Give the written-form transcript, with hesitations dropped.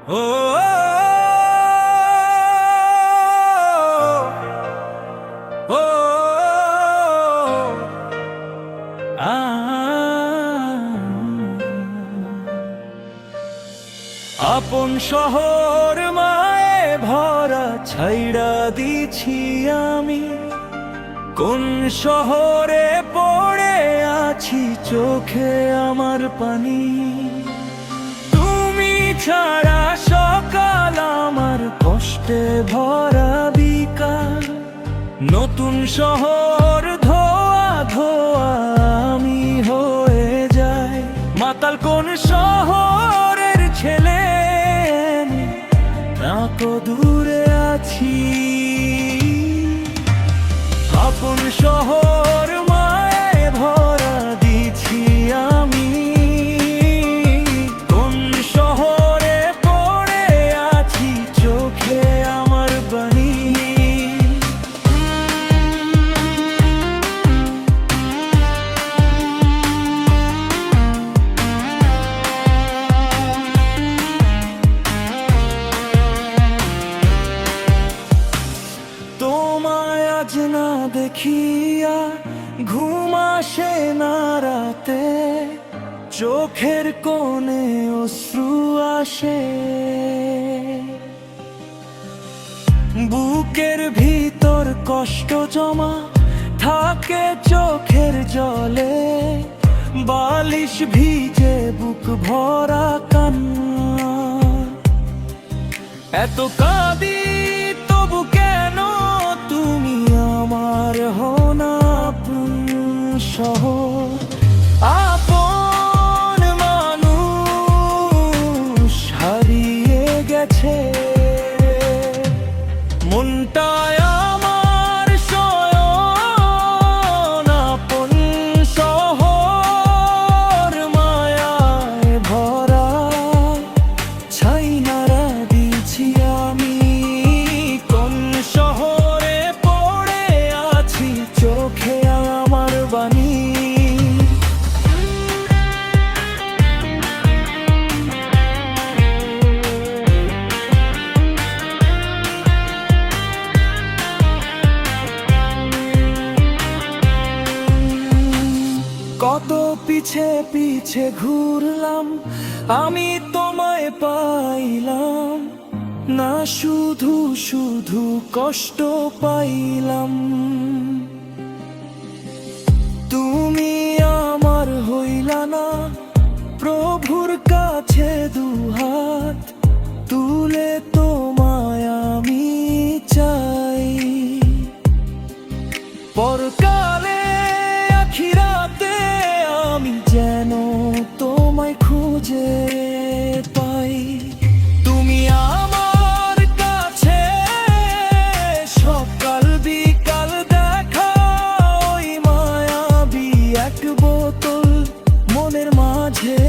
ও ও আপন শহর মায়ে ভরা ছাইড়া দিছি আমি, কোন শহরে পড়ে আছি চোখে আমার পানি। তুমি ছাড়া সকাল আমার কষ্টে ভরা বিকাল, নতুন শহর ধোয়া ধোয়া আমি হয়ে যাই মাতাল। কোন শহরের ছেলে না কো দূরে আছি, আপন শহর মায়ে ভরা দিছি আমি, কোন শহরে পড়ে আছি চোখে আমার বাণী। তোমায় আজ না দেখিয়া ঘুম আসে না রাতে, চোখের কোণে অশ্রু আসে, বুকের ভিতর কষ্ট জমা থাকে চোখের জলে, বালিশ ভিজে বুক ভরা কান্না। এত কাঁদি তবু কেন তুমি আমার হনা আপন শহর, আপন মানুষ হারিয়ে গেছে, মনটায় আমার শয়ন আপন শহর মায়ায় ভরা ছাই নারা দিছি আমি, কোন শহরে পড়ে আছি চোখে আমার বাণী। কত পিছে পিছে ঘুরলাম আমি তোমায় পাইলাম না, শুধু শুধু কষ্ট পাইলাম। তুমি আমার হইলা না, প্রভুর কাছে দুহাত তুলে তোমায় আমি চাই, পরকালে আখিরাতে আমি যেন তোমায় খুঁজে পাই। তুমি আমার কাছে সকাল বিকাল দেখা ওই মায়াবী এক বোতল মনের মাঝে